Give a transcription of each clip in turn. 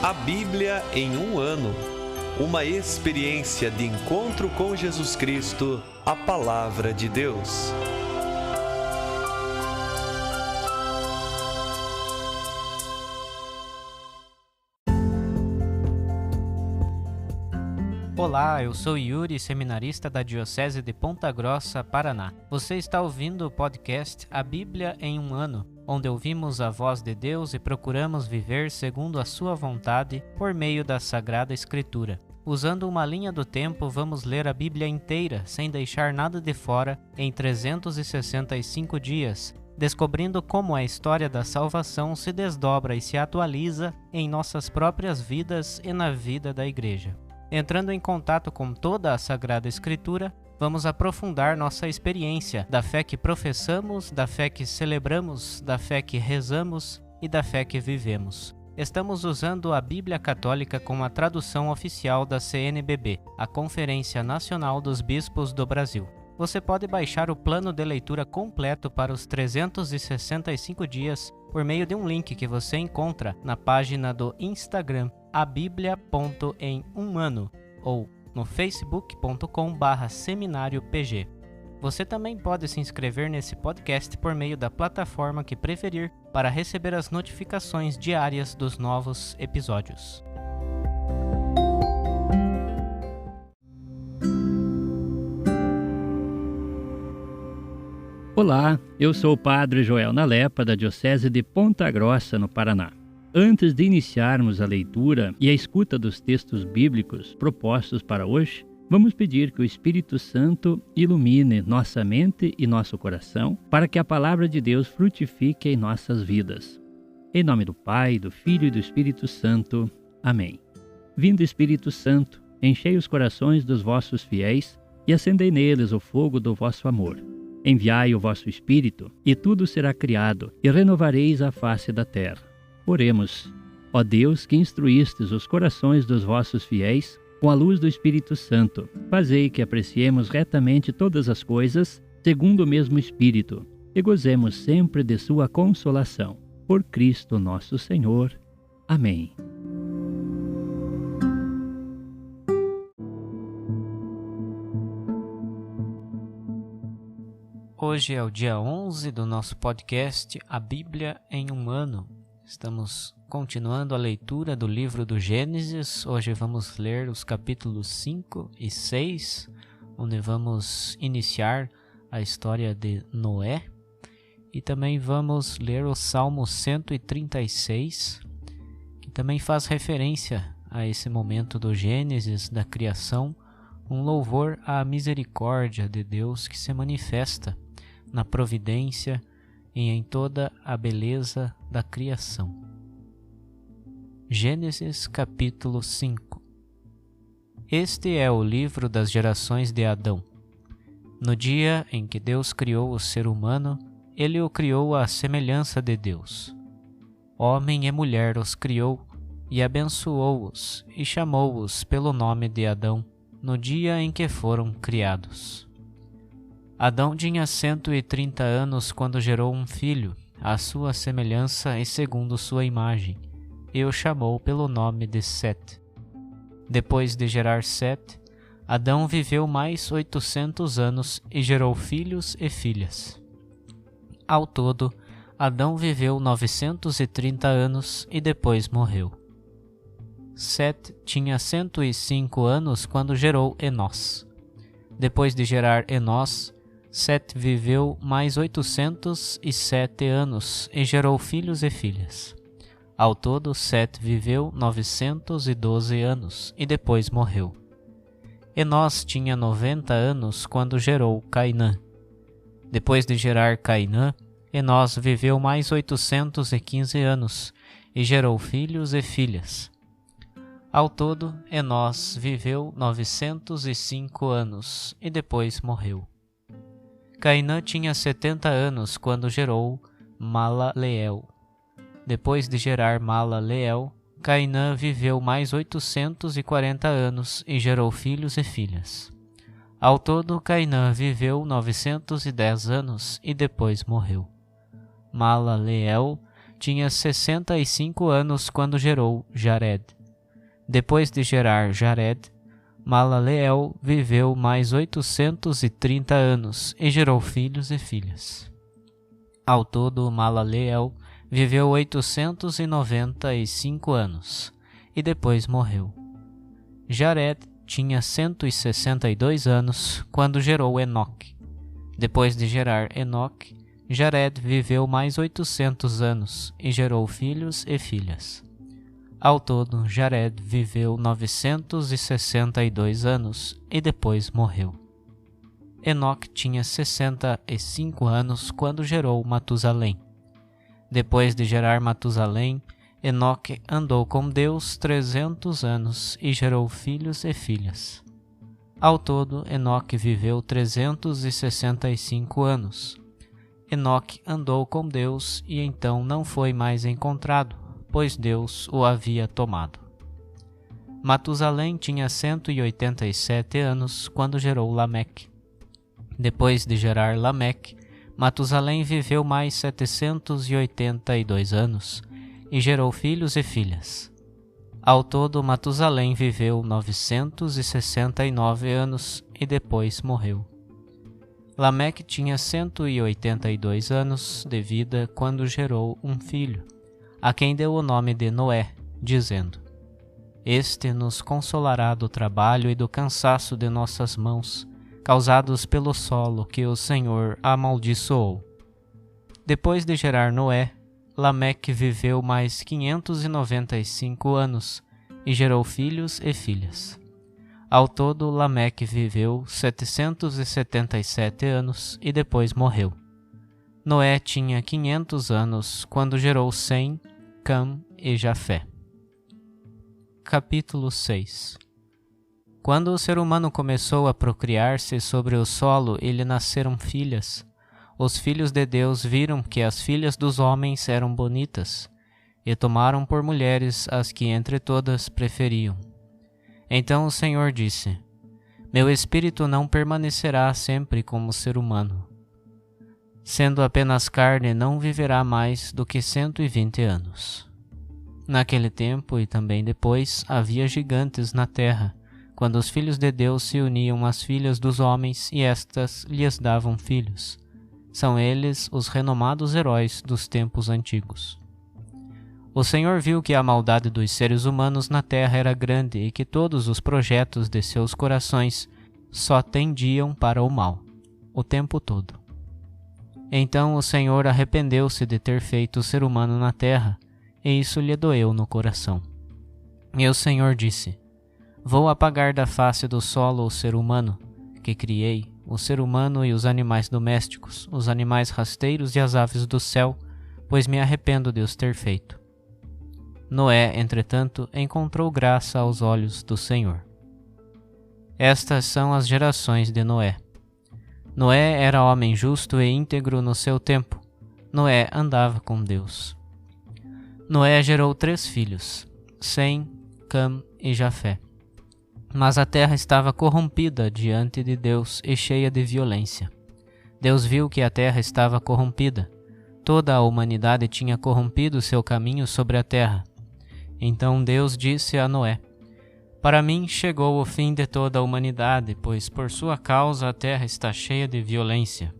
A Bíblia em um ano. Uma experiência de encontro com Jesus Cristo, a Palavra de Deus. Olá, eu sou Yuri, seminarista da Diocese de Ponta Grossa, Paraná. Você está ouvindo o podcast A Bíblia em um ano, onde ouvimos a voz de Deus e procuramos viver segundo a sua vontade por meio da Sagrada Escritura. Usando uma linha do tempo, vamos ler a Bíblia inteira, sem deixar nada de fora, em 365 dias, descobrindo como a história da salvação se desdobra e se atualiza em nossas próprias vidas e na vida da Igreja. Entrando em contato com toda a Sagrada Escritura, vamos aprofundar nossa experiência da fé que professamos, da fé que celebramos, da fé que rezamos e da fé que vivemos. Estamos usando a Bíblia Católica como a tradução oficial da CNBB, a Conferência Nacional dos Bispos do Brasil. Você pode baixar o plano de leitura completo para os 365 dias por meio de um link que você encontra na página do Instagram abiblia.emumano ou no facebook.com/seminariopg. Você também pode se inscrever nesse podcast por meio da plataforma que preferir para receber as notificações diárias dos novos episódios. Olá, eu sou o Padre Joel Nalepa, da Diocese de Ponta Grossa, no Paraná. Antes de iniciarmos a leitura e a escuta dos textos bíblicos propostos para hoje, vamos pedir que o Espírito Santo ilumine nossa mente e nosso coração para que a palavra de Deus frutifique em nossas vidas. Em nome do Pai, do Filho e do Espírito Santo. Amém. Vindo Espírito Santo, enchei os corações dos vossos fiéis e acendei neles o fogo do vosso amor. Enviai o vosso Espírito, e tudo será criado, e renovareis a face da terra. Oremos. Ó Deus, que instruístes os corações dos vossos fiéis com a luz do Espírito Santo, fazei que apreciemos retamente todas as coisas, segundo o mesmo Espírito, e gozemos sempre de sua consolação. Por Cristo nosso Senhor. Amém. Hoje é o dia 11 do nosso podcast A Bíblia em um ano. Estamos continuando a leitura do livro do Gênesis. Hoje vamos ler os capítulos 5 e 6, onde vamos iniciar a história de Noé. E também vamos ler o Salmo 136, que também faz referência a esse momento do Gênesis, da criação, um louvor à misericórdia de Deus que se manifesta na providência e em toda a beleza da criação. Gênesis capítulo 5. Este é o livro das gerações de Adão. No dia em que Deus criou o ser humano, ele o criou à semelhança de Deus. Homem e mulher os criou e abençoou-os e chamou-os pelo nome de Adão no dia em que foram criados. Adão tinha 130 anos quando gerou um filho, à sua semelhança e segundo sua imagem, e o chamou pelo nome de Sete. Depois de gerar Sete, Adão viveu mais 800 anos e gerou filhos e filhas. Ao todo, Adão viveu 930 anos e depois morreu. Sete tinha 105 anos quando gerou Enós. Depois de gerar Enós, Sete viveu mais 807 anos e gerou filhos e filhas. Ao todo, Sete viveu 912 anos e depois morreu. Enós tinha 90 anos quando gerou Cainã. Depois de gerar Cainã, Enós viveu mais 815 anos e gerou filhos e filhas. Ao todo, Enós viveu 905 anos e depois morreu. Cainã tinha 70 anos quando gerou Malaleel. Depois de gerar Malaleel, Cainã viveu mais 840 anos e gerou filhos e filhas. Ao todo, Cainã viveu 910 anos e depois morreu. Malaleel tinha 65 anos quando gerou Jared. Depois de gerar Jared, Malaleel viveu mais 830 anos e gerou filhos e filhas. Ao todo, Malaleel viveu 895 anos e depois morreu. Jared tinha 162 anos quando gerou Enoque. Depois de gerar Enoque, Jared viveu mais 800 anos e gerou filhos e filhas. Ao todo, Jared viveu 962 anos e depois morreu. Enoque tinha 65 anos quando gerou Matusalém. Depois de gerar Matusalém, Enoque andou com Deus 300 anos e gerou filhos e filhas. Ao todo, Enoque viveu 365 anos. Enoque andou com Deus e então não foi mais encontrado, pois Deus o havia tomado. Matusalém tinha 187 anos quando gerou Lameque. Depois de gerar Lameque, Matusalém viveu mais 782 anos e gerou filhos e filhas. Ao todo, Matusalém viveu 969 anos e depois morreu. Lameque tinha 182 anos de vida quando gerou um filho, a quem deu o nome de Noé, dizendo: Este nos consolará do trabalho e do cansaço de nossas mãos, causados pelo solo que o Senhor amaldiçoou. Depois de gerar Noé, Lameque viveu mais 595 anos e gerou filhos e filhas. Ao todo, Lameque viveu 777 anos e depois morreu. Noé tinha 500 anos quando gerou Sem, Cam e Jafé. Capítulo 6. Quando o ser humano começou a procriar-se sobre o solo e lhe nasceram filhas, os filhos de Deus viram que as filhas dos homens eram bonitas, e tomaram por mulheres as que entre todas preferiam. Então o Senhor disse: Meu espírito não permanecerá sempre como ser humano. Sendo apenas carne, não viverá mais do que 120 anos. Naquele tempo e também depois, havia gigantes na terra, quando os filhos de Deus se uniam às filhas dos homens e estas lhes davam filhos. São eles os renomados heróis dos tempos antigos. O Senhor viu que a maldade dos seres humanos na terra era grande e que todos os projetos de seus corações só tendiam para o mal, o tempo todo. Então o Senhor arrependeu-se de ter feito o ser humano na terra, e isso lhe doeu no coração. E o Senhor disse: Vou apagar da face do solo o ser humano, que criei, o ser humano e os animais domésticos, os animais rasteiros e as aves do céu, pois me arrependo de os ter feito. Noé, entretanto, encontrou graça aos olhos do Senhor. Estas são as gerações de Noé. Noé era homem justo e íntegro no seu tempo. Noé andava com Deus. Noé gerou 3 filhos, Sem, Cam e Jafé. Mas a terra estava corrompida diante de Deus e cheia de violência. Deus viu que a terra estava corrompida. Toda a humanidade tinha corrompido seu caminho sobre a terra. Então Deus disse a Noé: Para mim chegou o fim de toda a humanidade, pois por sua causa a terra está cheia de violência.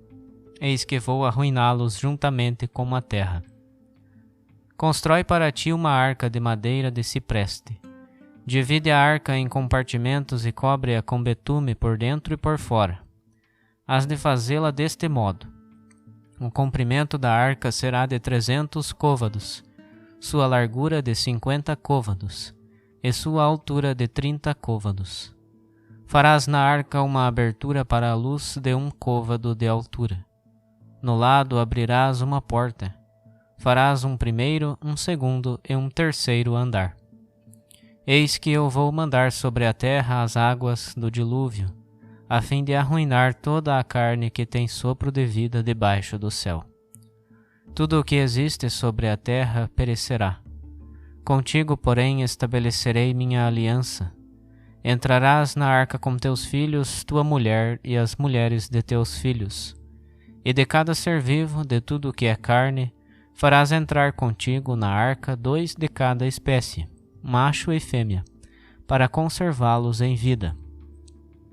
Eis que vou arruiná-los juntamente com a terra. Constrói para ti uma arca de madeira de cipreste. Divide a arca em compartimentos e cobre-a com betume por dentro e por fora. Hás de fazê-la deste modo: o comprimento da arca será de 300 côvados, sua largura de 50 côvados, e sua altura de 30 côvados. Farás na arca uma abertura para a luz de 1 côvado de altura. No lado abrirás uma porta. Farás um primeiro, um segundo e um terceiro andar. Eis que eu vou mandar sobre a terra as águas do dilúvio, a fim de arruinar toda a carne que tem sopro de vida debaixo do céu. Tudo o que existe sobre a terra perecerá. Contigo, porém, estabelecerei minha aliança. Entrarás na arca com teus filhos, tua mulher e as mulheres de teus filhos. E de cada ser vivo, de tudo o que é carne, Farás entrar contigo na arca 2 de cada espécie, macho e fêmea, para conservá-los em vida.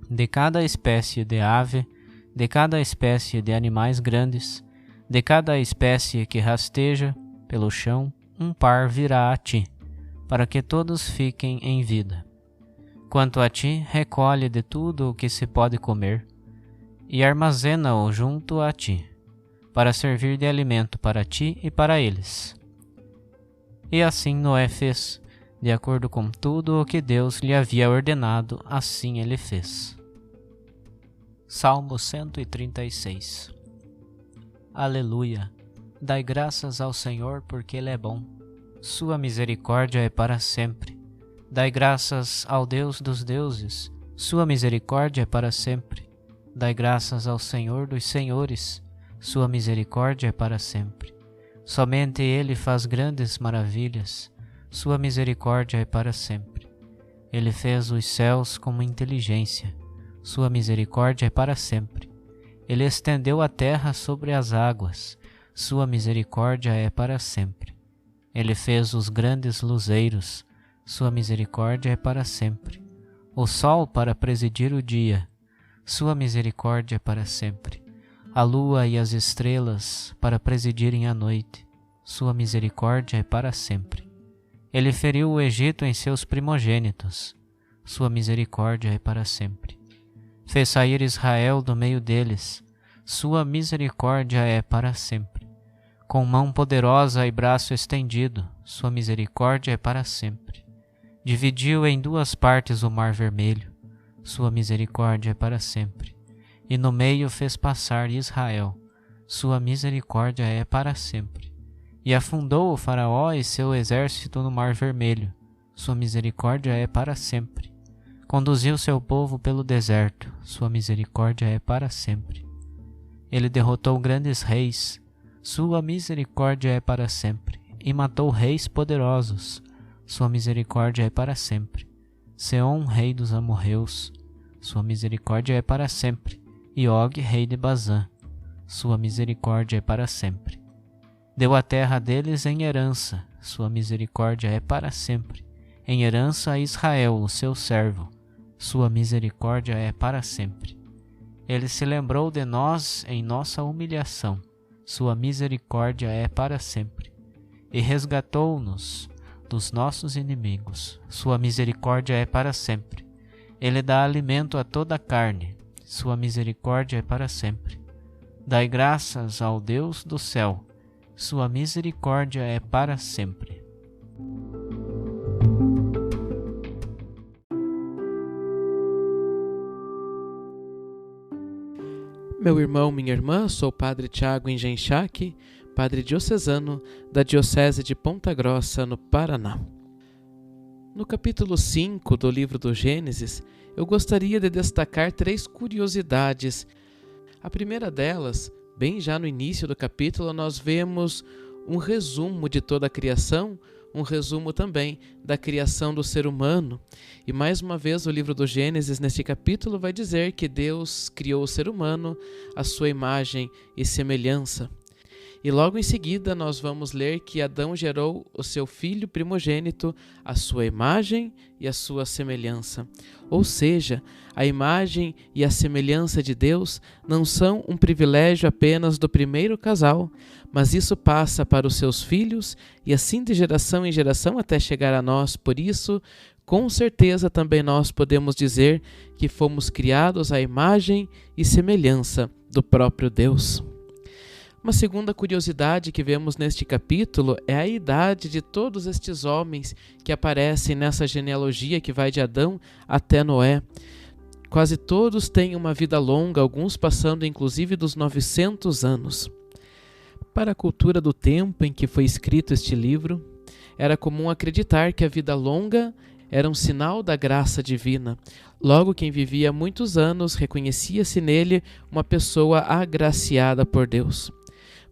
De cada espécie de ave, de cada espécie de animais grandes, de cada espécie que rasteja pelo chão, um par virá a ti, para que todos fiquem em vida. Quanto a ti, recolhe de tudo o que se pode comer, e armazena-o junto a ti, para servir de alimento para ti e para eles. E assim Noé fez, de acordo com tudo o que Deus lhe havia ordenado, assim ele fez. Salmo 136. Aleluia! Dai graças ao Senhor porque Ele é bom. Sua misericórdia é para sempre. Dai graças ao Deus dos deuses. Sua misericórdia é para sempre. Dai graças ao Senhor dos senhores. Sua misericórdia é para sempre. Somente Ele faz grandes maravilhas. Sua misericórdia é para sempre. Ele fez os céus com inteligência. Sua misericórdia é para sempre. Ele estendeu a terra sobre as águas. Sua misericórdia é para sempre. Ele fez os grandes luzeiros. Sua misericórdia é para sempre. O sol para presidir o dia. Sua misericórdia é para sempre. A lua e as estrelas para presidirem a noite. Sua misericórdia é para sempre. Ele feriu o Egito em seus primogênitos. Sua misericórdia é para sempre. Fez sair Israel do meio deles. Sua misericórdia é para sempre. Com mão poderosa e braço estendido, sua misericórdia é para sempre. Dividiu em 2 partes o mar vermelho. Sua misericórdia é para sempre. E no meio fez passar Israel. Sua misericórdia é para sempre. E afundou o Faraó e seu exército no mar vermelho. Sua misericórdia é para sempre. Conduziu seu povo pelo deserto. Sua misericórdia é para sempre. Ele derrotou grandes reis. Sua misericórdia é para sempre. E matou reis poderosos. Sua misericórdia é para sempre. Seom, rei dos amorreus. Sua misericórdia é para sempre. E Og, rei de Bazã. Sua misericórdia é para sempre. Deu a terra deles em herança. Sua misericórdia é para sempre. Em herança a Israel, o seu servo. Sua misericórdia é para sempre. Ele se lembrou de nós em nossa humilhação. Sua misericórdia é para sempre. E resgatou-nos dos nossos inimigos. Sua misericórdia é para sempre. Ele dá alimento a toda a carne. Sua misericórdia é para sempre. Dai graças ao Deus do céu. Sua misericórdia é para sempre. Meu irmão, minha irmã, sou o Padre Tiago Engenchac, Padre diocesano da Diocese de Ponta Grossa, no Paraná. No capítulo 5 do livro do Gênesis, eu gostaria de destacar 3 curiosidades. A primeira delas, bem já no início do capítulo, nós vemos um resumo de toda a criação, um resumo também da criação do ser humano. E mais uma vez o livro do Gênesis, neste capítulo, vai dizer que Deus criou o ser humano à sua imagem e semelhança. E logo em seguida nós vamos ler que Adão gerou o seu filho primogênito à sua imagem e à sua semelhança. Ou seja, a imagem e a semelhança de Deus não são um privilégio apenas do primeiro casal, mas isso passa para os seus filhos e assim de geração em geração até chegar a nós. Por isso, com certeza também nós podemos dizer que fomos criados à imagem e semelhança do próprio Deus. Uma segunda curiosidade que vemos neste capítulo é a idade de todos estes homens que aparecem nessa genealogia que vai de Adão até Noé. Quase todos têm uma vida longa, alguns passando inclusive dos 900 anos. Para a cultura do tempo em que foi escrito este livro, era comum acreditar que a vida longa era um sinal da graça divina. Logo, quem vivia muitos anos reconhecia-se nele uma pessoa agraciada por Deus.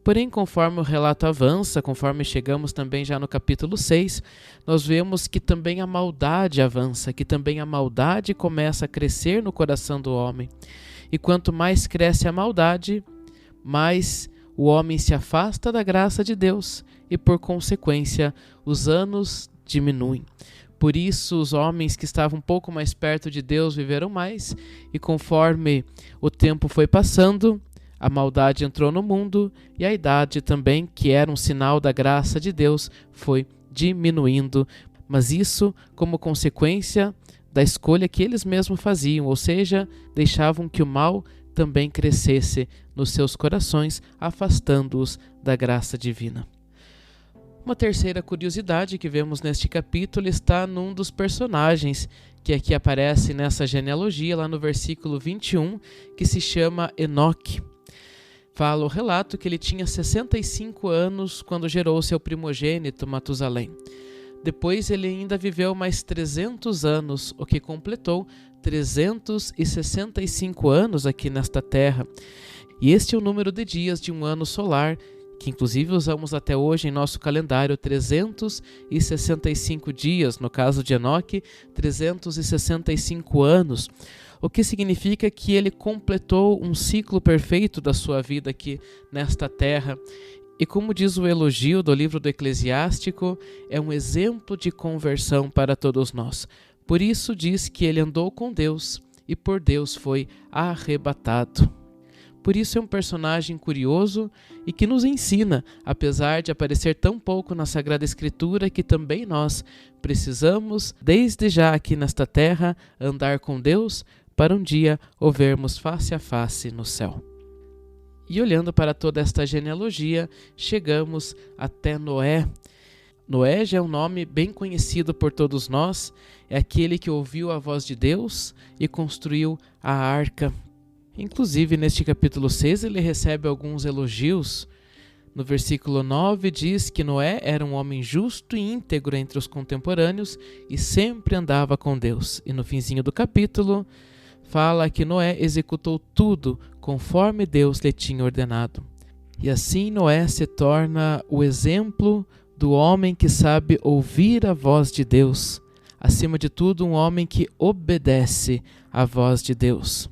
Porém, conforme o relato avança, conforme chegamos também já no capítulo 6, nós vemos que também a maldade avança, que também a maldade começa a crescer no coração do homem. E quanto mais cresce a maldade, mais o homem se afasta da graça de Deus e, por consequência, os anos diminuem. Por isso, os homens que estavam um pouco mais perto de Deus viveram mais, e conforme o tempo foi passando, a maldade entrou no mundo e a idade também, que era um sinal da graça de Deus, foi diminuindo. Mas isso como consequência da escolha que eles mesmos faziam, ou seja, deixavam que o mal também crescesse nos seus corações, afastando-os da graça divina. Uma terceira curiosidade que vemos neste capítulo está num dos personagens que aqui aparece nessa genealogia, lá no versículo 21, que se chama Enoque. Fala o relato que ele tinha 65 anos quando gerou seu primogênito Matusalém. Depois ele ainda viveu mais 300 anos, o que completou 365 anos aqui nesta terra. E este é o número de dias de um ano solar, que inclusive usamos até hoje em nosso calendário, 365 dias, no caso de Enoque, 365 anos, o que significa que ele completou um ciclo perfeito da sua vida aqui nesta terra. E como diz o elogio do livro do Eclesiástico, é um exemplo de conversão para todos nós. Por isso diz que ele andou com Deus e por Deus foi arrebatado. Por isso é um personagem curioso e que nos ensina, apesar de aparecer tão pouco na Sagrada Escritura, que também nós precisamos, desde já aqui nesta terra, andar com Deus para um dia o vermos face a face no céu. E olhando para toda esta genealogia, chegamos até Noé. Noé já é um nome bem conhecido por todos nós, é aquele que ouviu a voz de Deus e construiu a arca. Inclusive, neste capítulo 6, ele recebe alguns elogios. No versículo 9 diz que Noé era um homem justo e íntegro entre os contemporâneos e sempre andava com Deus. E no finzinho do capítulo, fala que Noé executou tudo conforme Deus lhe tinha ordenado. E assim Noé se torna o exemplo do homem que sabe ouvir a voz de Deus. Acima de tudo, um homem que obedece à voz de Deus.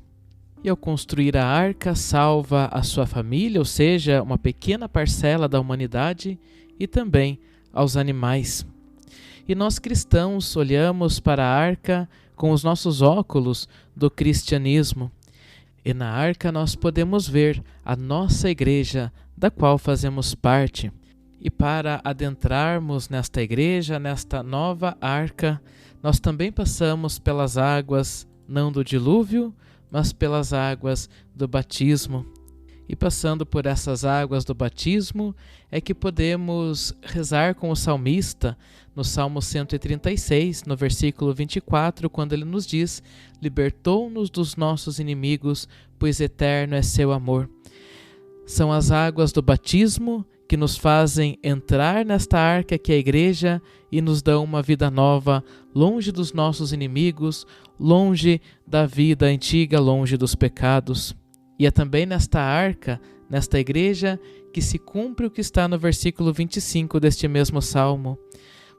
E ao construir a arca, salva a sua família, ou seja, uma pequena parcela da humanidade, e também aos animais. E nós cristãos olhamos para a arca com os nossos óculos do cristianismo. E na arca nós podemos ver a nossa igreja, da qual fazemos parte. E para adentrarmos nesta igreja, nesta nova arca, nós também passamos pelas águas, não do dilúvio, mas pelas águas do batismo. E passando por essas águas do batismo, é que podemos rezar com o salmista, no Salmo 136, no versículo 24, quando ele nos diz: libertou-nos dos nossos inimigos, pois eterno é seu amor. São as águas do batismo que nos fazem entrar nesta arca que é a igreja e nos dão uma vida nova, longe dos nossos inimigos, longe da vida antiga, longe dos pecados. E é também nesta arca, nesta igreja, que se cumpre o que está no versículo 25 deste mesmo salmo.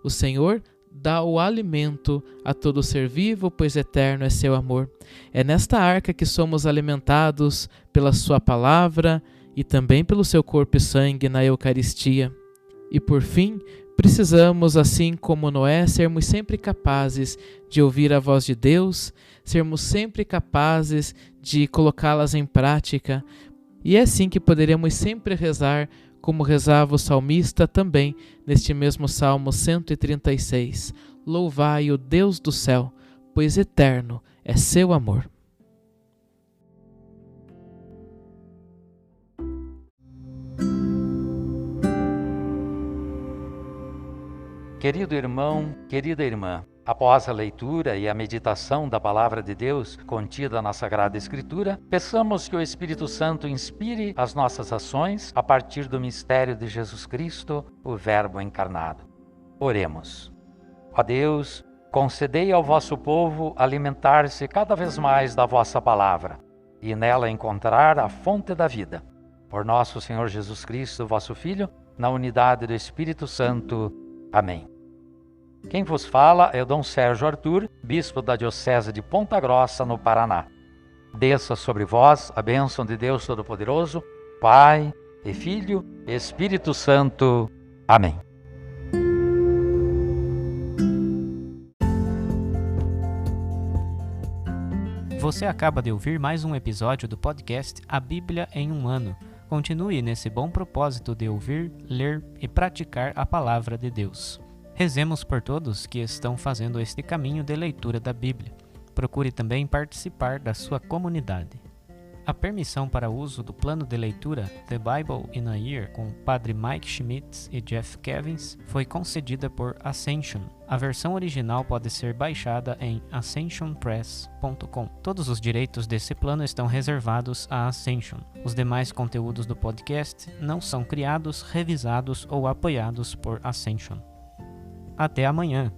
O Senhor dá o alimento a todo ser vivo, pois eterno é seu amor. É nesta arca que somos alimentados pela sua palavra e também pelo seu corpo e sangue na Eucaristia. E por fim, precisamos, assim como Noé, sermos sempre capazes de ouvir a voz de Deus, sermos sempre capazes de colocá-las em prática. E é assim que poderemos sempre rezar, como rezava o salmista também neste mesmo Salmo 136. Louvai o Deus do céu, pois eterno é seu amor. Querido irmão, querida irmã, após a leitura e a meditação da Palavra de Deus contida na Sagrada Escritura, peçamos que o Espírito Santo inspire as nossas ações a partir do mistério de Jesus Cristo, o Verbo encarnado. Oremos. Ó Deus, concedei ao vosso povo alimentar-se cada vez mais da vossa Palavra e nela encontrar a fonte da vida. Por nosso Senhor Jesus Cristo, vosso Filho, na unidade do Espírito Santo. Amém. Quem vos fala é o Dom Sérgio Arthur, bispo da Diocese de Ponta Grossa, no Paraná. Desça sobre vós a bênção de Deus Todo-Poderoso, Pai, e Filho e Espírito Santo. Amém. Você acaba de ouvir mais um episódio do podcast A Bíblia em um Ano. Continue nesse bom propósito de ouvir, ler e praticar a Palavra de Deus. Rezemos por todos que estão fazendo este caminho de leitura da Bíblia. Procure também participar da sua comunidade. A permissão para uso do plano de leitura The Bible in a Year com o Padre Mike Schmitz e Jeff Kevins foi concedida por Ascension. A versão original pode ser baixada em ascensionpress.com. Todos os direitos desse plano estão reservados à Ascension. Os demais conteúdos do podcast não são criados, revisados ou apoiados por Ascension. Até amanhã!